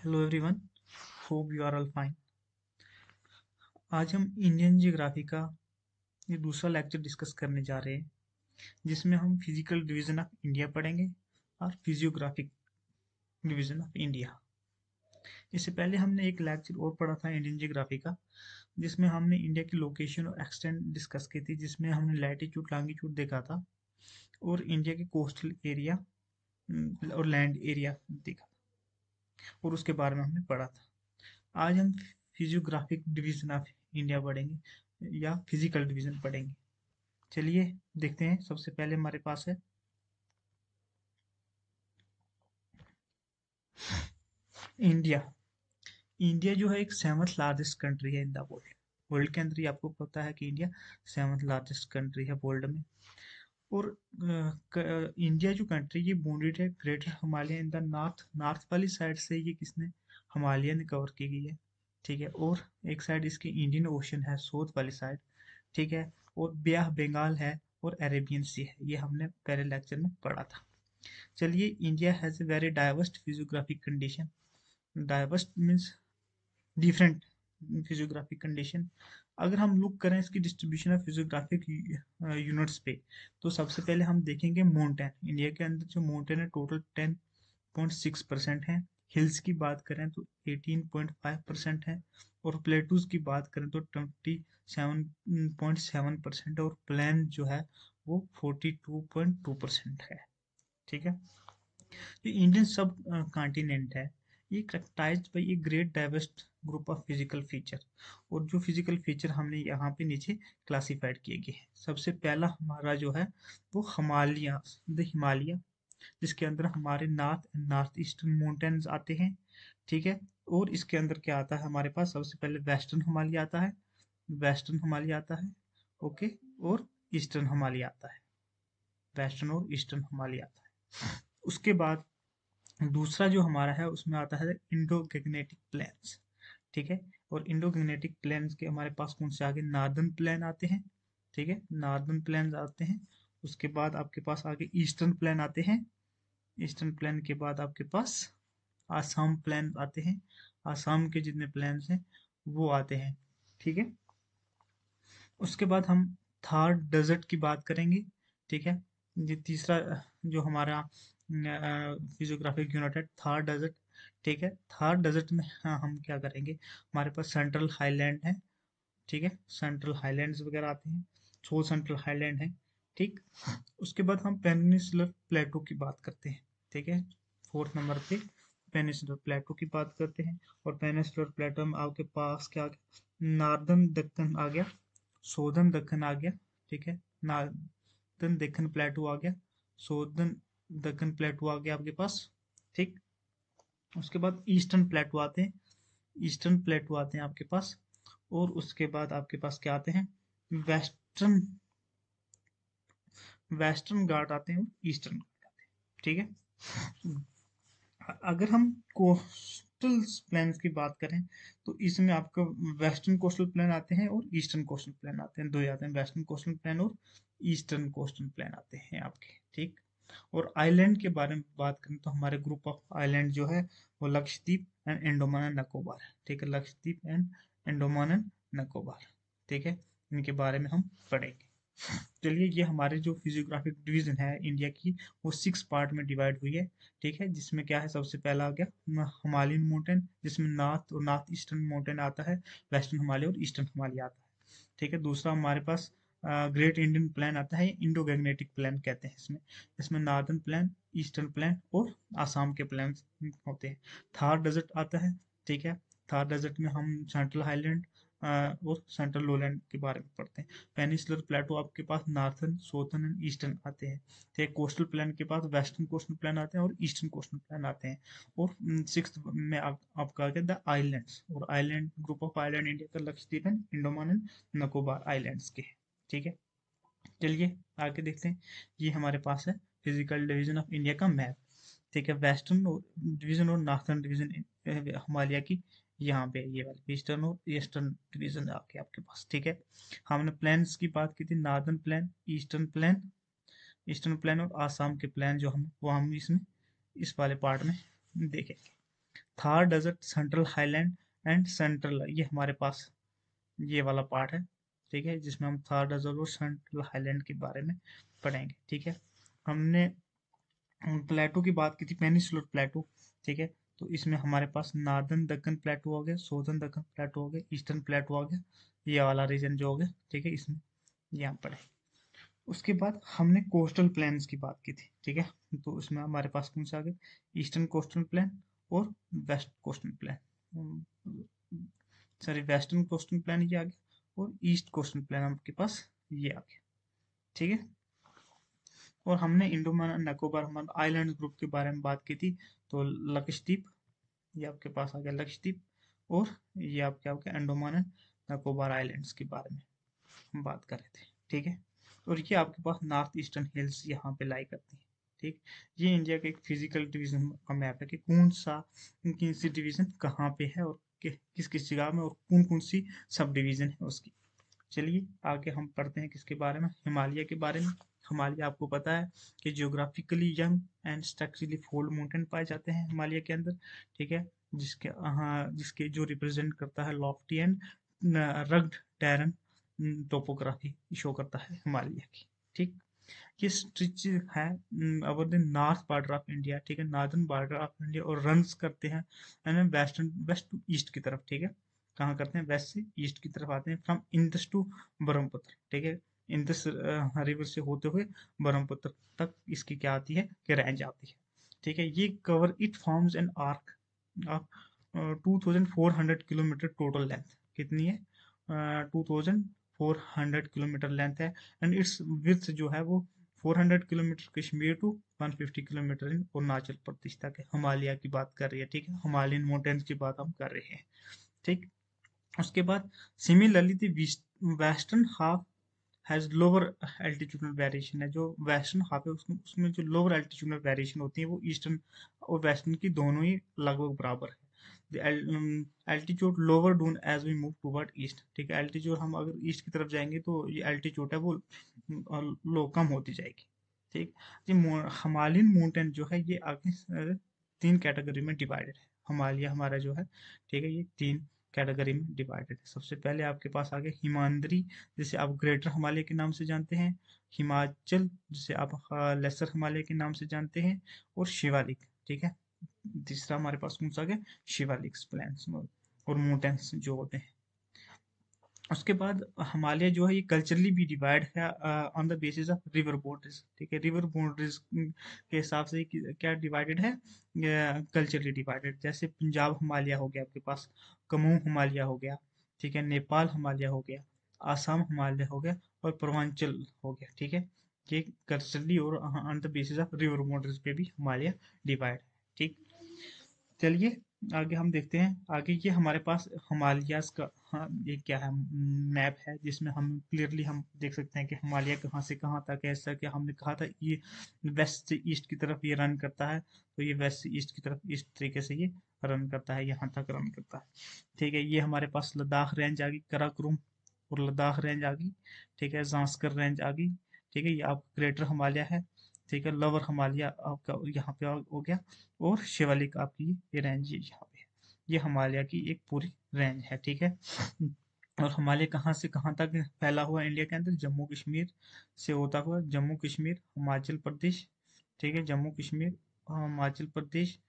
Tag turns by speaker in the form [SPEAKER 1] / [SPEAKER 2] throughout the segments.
[SPEAKER 1] Hello everyone, hope you are all fine. आज हम Indian geography का ये दूसरा लेक्चर डिस्कस करने जा रहे हैं, जिसमें हम फिजिकल डिवीजन ऑफ इंडिया पढ़ेंगे और फिजियोग्राफिक डिवीजन ऑफ इंडिया। इससे पहले हमने एक लेक्चर और पढ़ा था इंडियन ज्योग्राफी का, जिसमें हमने इंडिया की लोकेशन और एक्सटेंट डिस्कस की थी, जिसमें हमने लैटिट्यूड लॉन्गिट्यूड देखा था और इंडिया के कोस्टल एरिया और लैंड एरिया देखा और उसके बारे में हमने पढ़ा था। आज हम फिजियोग्राफिक डिवीजन ऑफ इंडिया पढ़ेंगे या फिजिकल डिवीजन पढ़ेंगे। चलिए देखते हैं। सबसे पहले हमारे पास है इंडिया। इंडिया जो है एक सेवंथ लार्जेस्ट कंट्री है इन द वर्ल्ड। वर्ल्ड के अंदर ही आपको पता है कि इंडिया सेवंथ लार्जेस्ट कंट्री है वर्ल्ड में। और इंडिया जो कंट्री ये बाउंडेड है greater Himalaya in the north. North वाली साइड से ये किसने हिमालय ने कवर की गई है, ठीक है। और एक साइड इसकी इंडियन ओशन है साउथ वाली साइड, ठीक है। और बे ऑफ बंगाल है और अरेबियन सी है, ये हमने पहले लेक्चर में पढ़ा था। चलिए, India has a very diverse physiographic condition. Diverse means different physiographic condition. अगर हम लुक करें इसकी डिस्ट्रीब्यूशन ऑफ फिजियोग्राफिक यूनिट्स पे, तो सबसे पहले हम देखेंगे माउंटेन। इंडिया के अंदर जो माउंटेन है टोटल 10.6% है। हिल्स की बात करें तो 18.5% है। और प्लेटूज की बात करें तो 27.7% है। और प्लेन जो है वो 42.2% है, ठीक है। जो इंडियन सब कॉन्टिनेंट है, ये characterised by a great diverse group of physical feature. और जो फिजिकल फीचर हमने यहाँ पे नीचे क्लासिफाइड किए गए हैं, सबसे पहला हमारा जो है वो हिमालय, द हिमालय, जिसके अंदर हमारे north and north eastern mountains आते हैं, ठीक है। और इसके अंदर क्या आता है हमारे पास, सबसे पहले वेस्टर्न हिमालय आता है, वेस्टर्न हिमालय आता है, ओके। और ईस्टर्न हिमालय आता है, वेस्टर्न और ईस्टर्न हिमालय आता है। उसके बाद दूसरा जो हमारा है उसमें आता है इंडो गैंगनेटिक प्लेन्स, ठीक है। और इंडो गैंगनेटिक प्लेन्स के हमारे पास कौन से आगे नार्दर्न प्लेन आते हैं, ठीक है, नार्दर्न प्लेन आते हैं। उसके बाद आपके पास आगे ईस्टर्न प्लेन आते हैं। ईस्टर्न प्लेन के बाद आपके पास आसाम प्लेन आते हैं। आसाम के जितने प्लेन्स हैं वो आते हैं, ठीक है। उसके बाद हम थार डेजर्ट की बात करेंगे, ठीक है। ये तीसरा जो हमारा फिजियोग्राफिक यूनिट है थार डेजर्ट, ठीक है। थार डेजर्ट में हम क्या करेंगे, हमारे पास सेंट्रल हाईलैंड है, ठीक है। सेंट्रल हाईलैंड्स वगैरह आते हैं, छो सेंट्रल हाईलैंड है, ठीक। उसके बाद हम पेनिनसुलर प्लेटो की बात करते हैं, ठीक है। फोर्थ नंबर पे पेनिनसुलर प्लेटो की बात करते हैं। और पेनिनसुलर प्लेटो में आपके पास क्या आ गया, नॉर्दर्न दक्कन आ गया, सोदन दक्कन आ गया, ठीक है। नॉर्दर्न दक्कन प्लेटू आ गया, सोदन दक्कन प्लेटू आ गया आपके पास, ठीक। उसके बाद ईस्टर्न प्लेटू आते हैं, ईस्टर्न प्लेटू आते हैं आपके पास। और उसके बाद आपके पास क्या आते हैं, वेस्टर्न वेस्टर्न घाट आते हैं और ईस्टर्न घाट आते हैं, ठीक है। अगर हम कोस्टल प्लेन्स की बात करें तो इसमें आपका वेस्टर्न कोस्टल प्लेन आते हैं और ईस्टर्न कोस्टल प्लेन आते हैं, दो ही आते हैं, वेस्टर्न कोस्टल प्लेन और ईस्टर्न कोस्टल प्लेन आते हैं आपके, ठीक। और आइलैंड के बारे में बात करें तो हमारे ग्रुप ऑफ आइलैंड जो है वो लक्षद्वीप एंड अंडमान एंड निकोबार है, ठीक है। लक्षद्वीप एंड अंडमान एंड निकोबार, ठीक है। इनके बारे में हम पढ़ेंगे। चलिए, ये हमारे जो फिजियोग्राफिक डिवीजन है इंडिया की वो 6 पार्ट में डिवाइड हुई है, ठीक है। जिसमें क्या है, सबसे पहला आ गया हिमालयन माउंटेन, जिसमें नॉर्थ और नॉर्थ ईस्टर्न माउंटेन आता है, वेस्टर्न हिमालय और ईस्टर्न हिमालय आता है, ठीक है। दूसरा हमारे पास ग्रेट इंडियन प्लेन आता है, इंडो गैंगनेटिक प्लेन कहते हैं इसमें। इसमें नॉर्दर्न प्लेन, ईस्टर्न प्लेन और आसाम के प्लेन होते हैं। थार डेजर्ट आता है, ठीक है। थार डेजर्ट में हम सेंट्रल हाईलैंड और सेंट्रल लोलैंड के बारे में पढ़ते हैं। पेनिनसुलर प्लेटो आपके पास नॉर्थर्न, साउथर्न एंड ईस्टर्न आते हैं, ठीक। कोस्टल प्लेन के पास वेस्टर्न कोस्टल प्लेन आते हैं और ईस्टर्न कोस्टल प्लेन आते हैं। और सिक्स्थ में आपका आ गया द आइलैंड्स। और island group of island India का Lakshadweep and Andaman and Nicobar islands के हैं, ठीक है। चलिए आगे देखते हैं। ये हमारे पास है फिजिकल डिवीजन ऑफ इंडिया का मैप, ठीक है। वेस्टर्न डिवीजन और नॉर्थर्न डिवीजन हिमालय की यहाँ पे ये वाली ईस्टर्न और ईस्टर्न डिवीजन आके आपके पास, ठीक है। हमने प्लेन्स की बात की थी, northern plain, eastern plane, eastern plane और आसाम के प्लेन जो हम वो हम इसमें इस वाले पार्ट में देखेंगे। Thar desert, central highland and central, ये हमारे पास ये वाला पार्ट है, ठीक है, जिसमें हम थार डेजर्ट और सेंट्रल हाईलैंड के बारे में पढ़ेंगे, ठीक है। हमने प्लेटो की बात की थी, पेनिसुलर प्लेटो, ठीक है। तो इसमें हमारे पास नॉर्दर्न दक्कन प्लेटो हो गया, सौदर्न दक्कन प्लेटो हो गया, ईस्टर्न प्लेटो हो गया, ये वाला रीजन जो हो गया, ठीक है, इसमें यहाँ पर है। उसके बाद हमने कोस्टल प्लेन्स की बात की थी, ठीक है। तो उसमें हमारे पास कौन सा आ गया, ईस्टर्न कोस्टल प्लेन और west coastal plain, sorry western coastal plain ये आ गया, और ईस्ट कोस्टल प्लेन आपके पास ये आ गया, ठीक है। और हमने इंडोमान निकोबार हमारे आइलैंड ग्रुप के बारे में बात की थी। तो लक्षद्वीप, ये आपके पास आ गया लक्षद्वीप, और ये आपके आपके अंडोमान एंड निकोबार आइलैंड्स के बारे में हम बात कर रहे थे, ठीक है। और ये आपके पास नॉर्थ ईस्टर्न हिल्स यहाँ पे लाई करती है, ठीक। ये इंडिया का एक फिजिकल डिवीजन का मैप है कि कौन सी डिवीजन कहाँ पे है, और किस किस जगह में, और कौन कौन सी सब डिवीजन है उसकी। चलिए आगे हम पढ़ते हैं किसके बारे में, हिमालय के बारे में। हिमालय आपको पता है कि geographically young and structurally fold mountain पाए जाते हैं हिमालय के अंदर, ठीक है। जिसके जो रिप्रेजेंट करता है Lofty and rugged terrain topography show करता है हिमालय की, ठीक। ये स्ट्रिच है अवर the north border of India, ठीक है, नॉर्दर्न बॉर्डर ऑफ इंडिया, और रन्स करते हैं वेस्ट टू ईस्ट की तरफ, ठीक है। कहाँ करते हैं, वेस्ट से ईस्ट की तरफ आते हैं, फ्रॉम इंदस टू ब्रह्मपुत्र, ठीक है। इंदस रिवर से होते हुए ब्रह्मपुत्र तक इसकी क्या आती है, कि रेंज आती है, ठीक है। ये cover it forms an arc of 2400 kilometre total length, कितनी है, 2400 किलोमीटर लेंथ है। एंड इट्स विड्थ जो है वो 400 kilometre Kashmir to 150 kilometre in Arunachal Pradesh तक है। हिमालय की बात कर रही है, ठीक है, हिमालयन माउंटेन्स की बात हम कर रहे हैं, ठीक। उसके बाद similarly the western half has lower altitudinal variation है, जो वेस्टर्न हाफ है उसमें जो लोअर एल्टीट्यूडनल वेरिएशन होती है वो ईस्टर्न और वेस्टर्न की दोनों ही लगभग बराबर है। Altitude lower down as we move toward east, ठीक है। एल्टीट्यूड हम अगर ईस्ट की तरफ जाएंगे तो ये एल्टीट्यूड है वो लो कम होती जाएगी, ठीक। ये हिमालयन माउंटेन जो है ये आगे तीन कैटेगरी में डिवाइडेड है। हिमालय हमारा जो है, ठीक है, ये तीन कैटेगरी में डिवाइडेड है। सबसे पहले आपके पास आ गया हिमाद्री, जिसे आप ग्रेटर हिमालय के नाम से जानते हैं, हिमाचल जिसे आप लेसर हिमालय के नाम से जानते हैं, और शिवालिक, ठीक है। तीसरा हमारे पास कौन सा आ गया, शिवालिक प्लेन्स और माउंटेन्स जो होते हैं। उसके बाद हिमालय जो है ये कल्चरली भी डिवाइड है on the basis of river boundaries, ठीक है। रिवर बाउंड्रीज के हिसाब से क्या डिवाइडेड है, कल्चरली डिवाइडेड। जैसे पंजाब हिमालय हो गया आपके पास, कुमाऊं हिमालय हो गया, ठीक है, नेपाल हिमालय हो गया, आसाम हिमालय हो गया, और पूर्वांचल हो गया, ठीक है। ये कल्चरली और on the basis of river boundaries पे भी हिमालय डिवाइड है, ठीक। चलिए आगे हम देखते हैं। आगे ये हमारे पास हिमालयाज का, हाँ, ये क्या है, मैप है, जिसमें हम क्लियरली हम देख सकते हैं कि हिमालय कहाँ से कहाँ तक है। ऐसा कि हमने कहा था ये वेस्ट से ईस्ट की तरफ ये रन करता है, तो ये वेस्ट से ईस्ट की तरफ इस तरीके से ये रन करता है, यहाँ तक रन करता है, ठीक है। ये हमारे पास लद्दाख रेंज आ गई, कराकोरम और लद्दाख रेंज आ गई, ठीक है, जांस्कर रेंज आ गई, ठीक है। ये आप ग्रेटर हिमालय है, ठीक है, लोअर हिमालय आपका यहाँ पे हो गया, और शिवालिक आपकी ये रेंज यहाँ पे है। ये हिमालय की एक पूरी रेंज है, ठीक है। और हिमालय कहाँ से कहाँ तक फैला हुआ है इंडिया के अंदर, जम्मू कश्मीर से होता हुआ, जम्मू कश्मीर हिमाचल प्रदेश, ठीक है, जम्मू कश्मीर हिमाचल प्रदेश,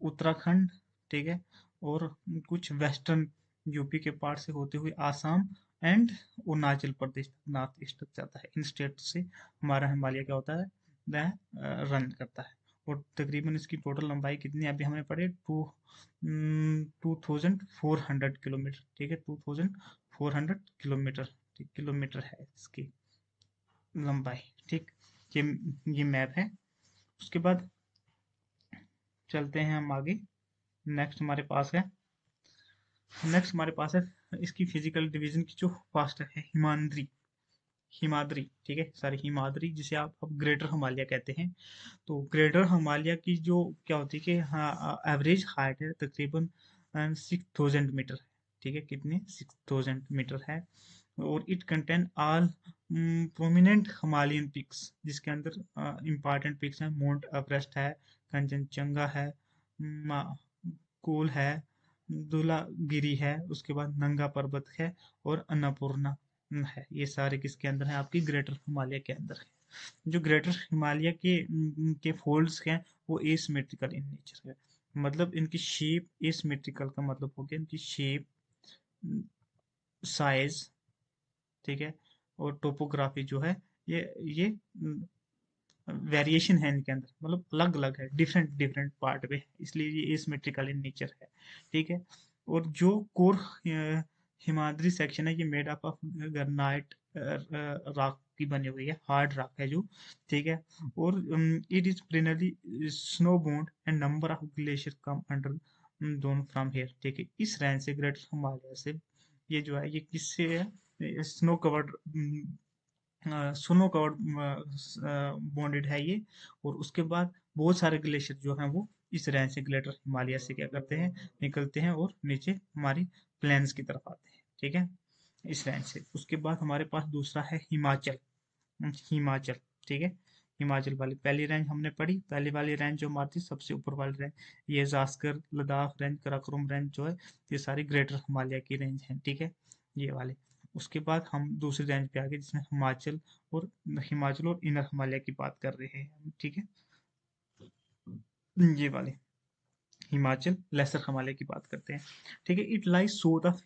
[SPEAKER 1] उत्तराखंड, ठीक है, और कुछ वेस्टर्न यूपी के पार्ट से होते हुए Assam and Arunachal Pradesh north east तक जाता है। इन स्टेट से हमारा हिमालय क्या होता है, वह रन करता है। और तकरीबन इसकी टोटल लंबाई कितनी अभी हमने पढ़े, 2400 किलोमीटर, ठीक है, 2400 किलोमीटर, ठीक, किलोमीटर है इसकी लंबाई, ठीक। ये ये मैप है। उसके बाद चलते हैं हम आगे। नेक्स्ट हमारे पास है, इसकी फिजिकल डिवीजन की जो फास्ट है हिमाद्री, ठीक है, सॉरी हिमाद्री, जिसे आप अब ग्रेटर हिमालय कहते हैं। तो ग्रेटर हिमालय की जो क्या होती है कि हाँ एवरेज हाइट है तकरीबन 6000 मीटर है, ठीक है, कितने 6000 मीटर है। और it contain all prominent Himalayan peaks, जिसके अंदर इंपॉर्टेंट पिक्स हैं, माउंट एवरेस्ट है, कंचनजंगा है, कोल है, धूलागिरी है, उसके बाद नंगा पर्वत है और अन्नपूर्णा है। ये सारे किसके अंदर है? आपकी ग्रेटर हिमालय के अंदर है। जो ग्रेटर हिमालय के फोल्ड्स हैं वो एसिमेट्रिकल इन नेचर है। मतलब इनकी शेप एसिमेट्रिकल का मतलब हो गया इनकी शेप, साइज, ठीक है, और टोपोग्राफी जो है ये वेरिएशन है इनके अंदर, मतलब अलग अलग है, डिफरेंट डिफरेंट पार्ट में, इसलिए ये एसिमेट्रिकल इन नेचर है। ठीक है। और जो कोर हिमाद्री सेक्शन है ये made up of granite rock की बनी हुई है, हार्ड रॉक है जो। ठीक है। और it is perennially snow bound and number of glacier come under down from here. ठीक है। इस रेंज से, ग्रेटर हिमालय से, ये जो है ये किससे है? Snow covered, snow covered bonded है ये। और उसके बाद बहुत सारे ग्लेशियर जो हैं वो इस रेंज से, ग्रेटर हिमालय से क्या करते हैं? निकलते हैं और नीचे हमारी प्लेन्स की तरफ आते हैं। ठीक है। इस रेंज से उसके बाद हमारे पास दूसरा है हिमाचल। हिमाचल, ठीक है। हिमाचल वाली पहली रेंज हमने पढ़ी, पहली वाली रेंज जो हमारी थी सबसे ऊपर वाली रेंज, ये जास्कर, लद्दाख रेंज, कराकोरम रेंज जो है ये सारी ग्रेटर हिमालय की रेंज है। ठीक है, ये वाले। उसके बाद हम दूसरी रेंज पे आ गए जिसमें हिमाचल और इनर हिमालय की बात कर रहे हैं। ठीक है, ये वाले हिमाचल लेसर हिमालय की बात करते हैं। ठीक है। It lies south of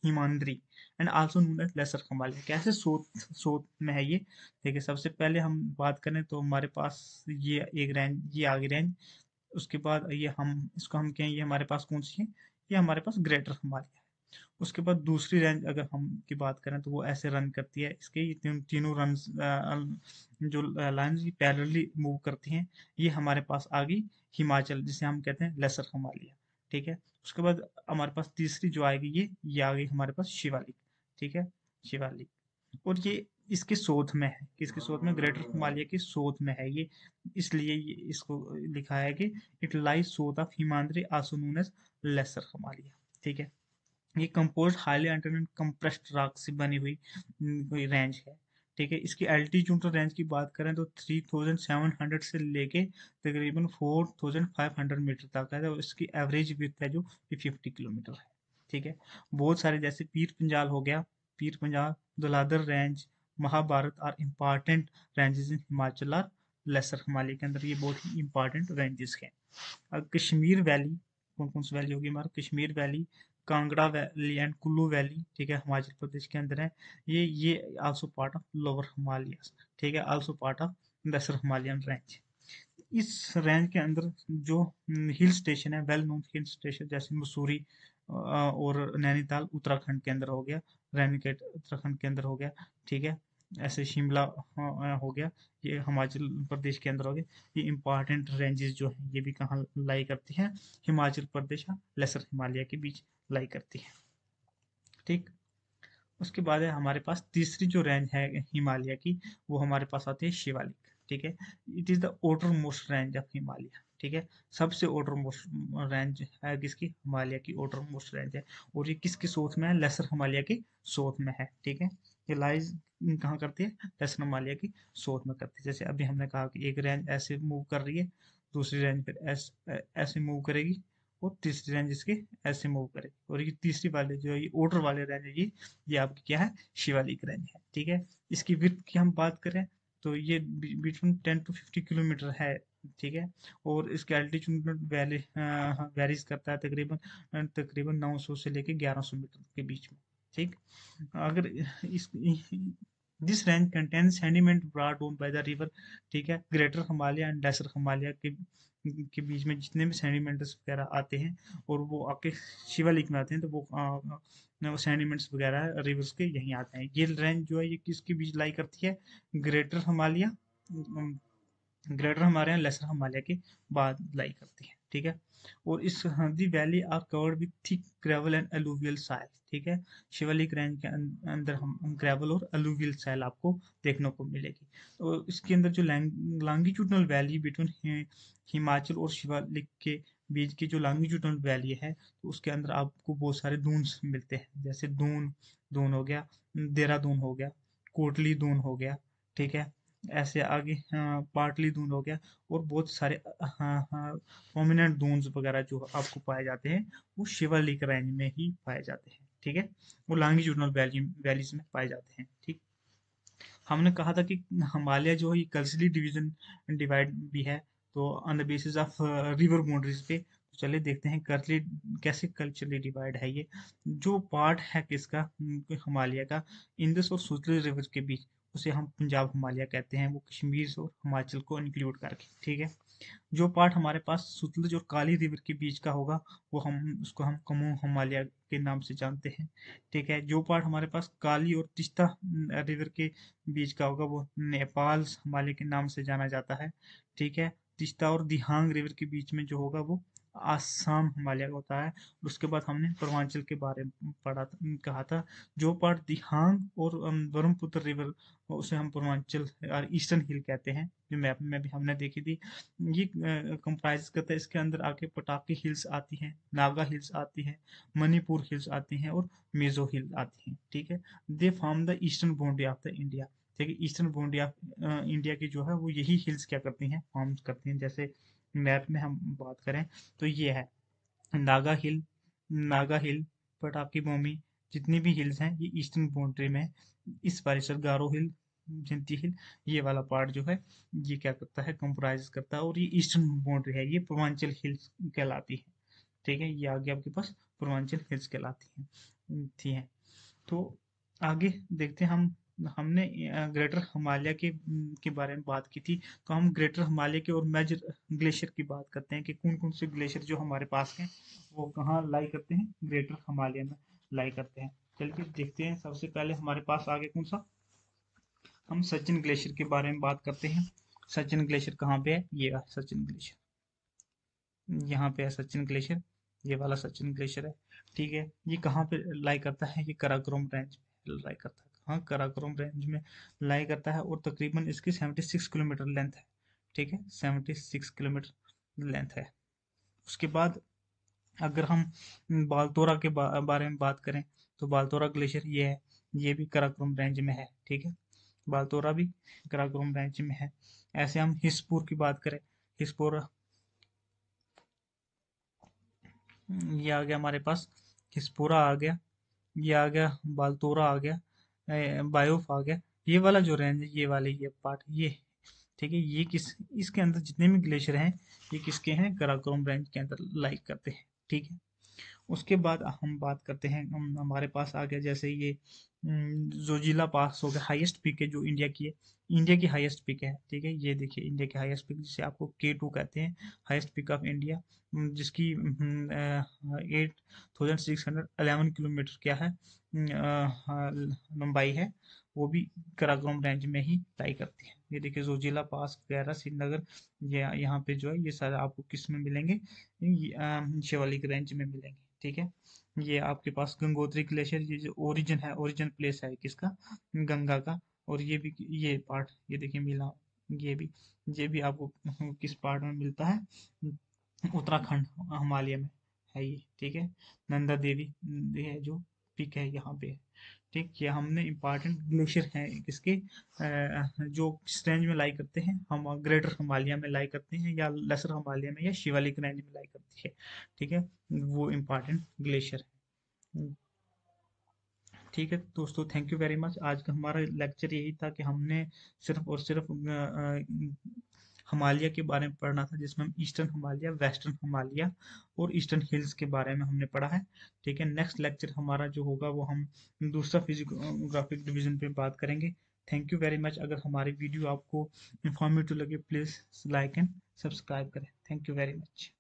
[SPEAKER 1] Himadri and also known as lesser Himalaya. कैसे साउथ साउथ में है ये? ठीक है। सबसे पहले हम बात करें तो हमारे पास ये एक रेंज, ये आगे रेंज। उसके बाद ये हम इसको हम कहें, ये हमारे पास कौन सी है? ये हमारे पास ग्रेटर हिमालय है। उसके बाद दूसरी रेंज अगर हम की बात करें तो वो ऐसे रन करती है, इसके ये तीनों रन जो लाइन पैरेलली मूव करती हैं, ये हमारे पास आ गई हिमाचल, जिसे हम कहते हैं लेसर हिमालय। ठीक है। उसके बाद हमारे पास तीसरी जो आएगी ये आ गई हमारे पास शिवालिक। ठीक है, शिवालिक। और ये इसके साउथ में है, किसके साउथ में? ग्रेटर हिमालय के साउथ में है ये, इसलिए ये इसको लिखा है कि it lies south of Himadri also known as lesser Himalaya. ठीक है। ये compose highly alternate compressed rock से बनी हुई कोई रेंज है। ठीक है। इसकी एल्टीट्यूडल रेंज की बात करें तो 3700 से लेके तकरीबन 4500 मीटर तक है, और इसकी एवरेज विड्थ है जो 50 किलोमीटर है। ठीक है। बहुत सारे जैसे पीर पंजाल हो गया, Pir Panjal, Dhauladhar range, Mahabharat are important ranges in Himachal और लेसर हिमालय के अंदर, ये बहुत ही इंपॉर्टेंट रेंजेस हैं। कश्मीर वैली, कौन कौन सी वैली होगी हमारा? Kashmir valley, Kangra valley and Kullu valley, ठीक है, हिमाचल प्रदेश के अंदर है। ये also part of lower Himalayas. ठीक है, also part of lesser Himalayan range. इस रेंज के अंदर जो हिल स्टेशन है, वेल नोन हिल स्टेशन, जैसे मसूरी और नैनीताल उत्तराखंड के अंदर हो गया, रैनीकेट उत्तराखंड के अंदर हो गया। ठीक है। ऐसे शिमला हो गया, ये हिमाचल प्रदेश के अंदर हो गया। ये इंपॉर्टेंट रेंजेस जो हैं ये भी कहाँ लाई करती हैं? हिमाचल प्रदेश और लेसर हिमालय के बीच लाई करती है। ठीक। उसके बाद है हमारे पास तीसरी जो रेंज है हिमालय की, वो हमारे पास आती है शिवालिक। ठीक है। It is the outer most range of Himalaya. ठीक है, सबसे outer मोस्ट रेंज है किसकी? हिमालय की outer मोस्ट रेंज है। और ये किसके साउथ में है? लेसर हिमालय के साउथ में है। ठीक है, ये लाइज कहाँ करती है? लेसर हिमालय की साउथ में करती है। जैसे अभी हमने कहा कि एक रेंज ऐसे मूव कर रही है, दूसरी रेंज फिर ऐसे मूव करेगी, और तीसरी रेंज इसके ऐसे मूव करेगी। और ये तीसरी वाले जो ये outer वाले रेंज है, ये आपकी क्या है? शिवालिक रेंज है। ठीक है। इसकी विड्थ की हम बात करें तो ये बिटवीन 10 to 50 किलोमीटर है। ठीक है। और इसका एल्टीट्यूड वेरीज करता है तकरीबन तकरीबन 900 से लेके 1100 मीटर के बीच में। ठीक। अगर इस this range contains sediment brought down by the river. ठीक है, greater Himalaya and lesser Himalaya के बीच में जितने भी सेडिमेंट्स वगैरह आते हैं और वो आके शिवालिक में आते हैं, तो वो सेडिमेंट्स वगैरह रिवर्स के यहीं आते हैं। ये रेंज जो है ये किसके बीच लाई करती है? Greater Himalaya, greater Himalaya lesser Himalaya के बाद लाई करती है। ठीक है। और इस the valley are covered with thick gravel and alluvial soil. ठीक है, शिवालिक रेंज के अंदर हम ग्रेवल और अलूवियल सॉइल आपको देखने को मिलेगी। तो इसके अंदर जो लॉन्गिट्यूडनल वैली बिटवीन हिमाचल और शिवालिक के बीच की जो लॉन्गिट्यूडनल वैली है, तो उसके अंदर आपको बहुत सारे दून्स मिलते हैं। जैसे दून दून हो गया, देहरादून हो गया, कोटली दून हो गया। ठीक है। ऐसे आगे पार्टली दून हो गया, और बहुत सारे प्रोमिनेंट दून्स वगैरह जो आपको पाए जाते हैं वो शिवालिक रेंज में ही पाए जाते हैं। ठीक है, वो लॉन्गिट्यूडनल वैलीज में पाए जाते हैं। ठीक, हमने कहा था कि हिमालय जो है ये कल्चरली डिवीजन डिवाइड भी है, तो on the basis of river boundaries पे। तो चलिए देखते हैं कल्चरली कैसे कल्चरली डिवाइड है ये। जो पार्ट है किसका, हिमालय का, इंदस और सतलुज रिवर के बीच, उसे हम पंजाब हिमालय कहते हैं, वो कश्मीर और हिमाचल को इंक्लूड करके। ठीक है, जो पार्ट हमारे पास सतलुज और काली रिवर के बीच का होगा वो हम उसको हम कमू हिमालय के नाम से जानते हैं। ठीक है, जो पार्ट हमारे पास काली और तिस्ता रिवर के बीच का होगा वो नेपाल हिमालय के नाम से जाना जाता है। ठीक है, तिस्ता और दिहांग रिवर के बीच में जो होगा वो आसाम हिमालय का होता है। उसके बाद हमने पूर्वांचल के बारे में कहा था, जो पार्ट दिहांग और ब्रह्मपुत्र रिवर, उसे हम पूर्वांचल और ईस्टर्न हिल कहते हैं, जो मैप में भी हमने देखी थी। ये कंप्राइज करता है, इसके अंदर आके पटाकी हिल्स आती हैं, नागा हिल्स आती हैं, मणिपुर हिल्स आती हैं और मिजो हिल आती हैं। ठीक है, they form the eastern boundary of the India. ठीक है, ईस्टर्न बाउंड्री ऑफ इंडिया की जो है वो यही हिल्स क्या करती हैं, फॉर्म करती हैं। जैसे मैप में हम बात करें तो ये है नागा हिल, नागा हिल, पटाकी बॉमी, जितनी भी हिल्स हैं ये ईस्टर्न बाउंड्री में है। इस परिसर गारो हिल, जयंती हिल, ये वाला पार्ट जो है ये क्या करता है, कंप्राइज करता है, और ये ईस्टर्न बाउंड्री है, ये पूर्वांचल हिल्स कहलाती है। ठीक है, ये आगे आपके पास पूर्वांचल हिल्स कहलाती हैं। ठीक है, तो आगे देखते हैं हम। हमने ग्रेटर हिमालय के बारे में बात की थी, तो हम ग्रेटर हिमालय के और मेजर ग्लेशियर की बात करते हैं कि कौन कौन से ग्लेशियर जो हमारे पास हैं वो कहाँ लाई करते हैं, ग्रेटर हिमालय में लाई करते हैं। चलिए देखते हैं, सबसे पहले हमारे पास आगे कौन सा, हम सचिन ग्लेशियर के बारे में बात करते हैं। सचिन ग्लेशियर कहाँ पे है, ये रहा सचिन ग्लेशियर, यहाँ पे है सचिन ग्लेशियर, ये वाला सचिन ग्लेशियर है। ठीक है, ये कहाँ पे लाई करता है, ये काराकोरम रेंज में लाई करता है। हाँ, काराकोरम रेंज में लाई करता है, और तकरीबन इसकी 76 किलोमीटर लेंथ है। ठीक है, 76 किलोमीटर लेंथ है। उसके बाद अगर हम बालतोरा के बारे में बात करें, तो बालतोरा ग्लेशियर ये है, ये भी काराकोरम रेंज में है। ठीक है, बालतोरा भी काराकोरम रेंज में है। ऐसे हम हिसपुर की बात करें, हिसपुर, ये आ गया हमारे पास, हिसपुरा आ गया, ये आ गया बालतोरा आ गया, बायोफ आ गया। ये वाला जो रेंज है, ये वाले ये पार्ट ये, ठीक है, ये किस, इसके अंदर जितने भी ग्लेशियर हैं ये किसके हैं, काराकोरम रेंज के अंदर लाइक करते हैं। ठीक है, उसके बाद हम बात करते हैं, हमारे पास आ गया जैसे ये जोजिला पास हो गया, हाईएस्ट पीक है जो इंडिया की है, इंडिया की हाईएस्ट पीक है। ठीक है, ये देखिए इंडिया की हाईएस्ट पीक, जिसे आपको K2 कहते हैं, हाईएस्ट पीक ऑफ इंडिया, जिसकी 8611 किलोमीटर क्या है, लंबाई है, वो भी काराकोरम रेंज में ही लाई करती है। ये देखिए जोजिला पास वगैरह, श्रीनगर, ये यहाँ पे जो है ये सारे आपको किस में मिलेंगे, शिवालिक रेंज में मिलेंगे। ठीक है, ये आपके पास गंगोत्री ग्लेशियर, ये जो ओरिजिन है, ओरिजिन प्लेस है किसका, गंगा का। और ये भी, ये पार्ट ये देखिए मिला, ये भी, ये भी आपको किस पार्ट में मिलता है, उत्तराखंड हिमालय में है ये। ठीक है, नंदा देवी ये जो पिक है यहाँ पे है। ठीक, ये हमने इंपॉर्टेंट ग्लेशियर हैं किसके, जो किस रेंज में लाई करते हैं, हम ग्रेटर हिमालय में लाई करते हैं, या लेसर हिमालय में, या शिवालिक रेंज में लाई करती है। ठीक है, वो इम्पॉर्टेंट ग्लेशियर है। ठीक है दोस्तों, थैंक यू वेरी मच। आज का हमारा लेक्चर यही था कि हमने सिर्फ और सिर्फ हिमालय के बारे में पढ़ना था, जिसमें हम ईस्टर्न हिमालय, वेस्टर्न हिमालय और ईस्टर्न हिल्स के बारे में हमने पढ़ा है। ठीक है, नेक्स्ट लेक्चर हमारा जो होगा वो हम दूसरा फिजियोग्राफिक डिवीजन पे बात करेंगे। Thank you very much. अगर हमारी वीडियो आपको इंफॉर्मेटिव लगे, प्लीज़ लाइक एंड सब्सक्राइब करें। Thank you very much.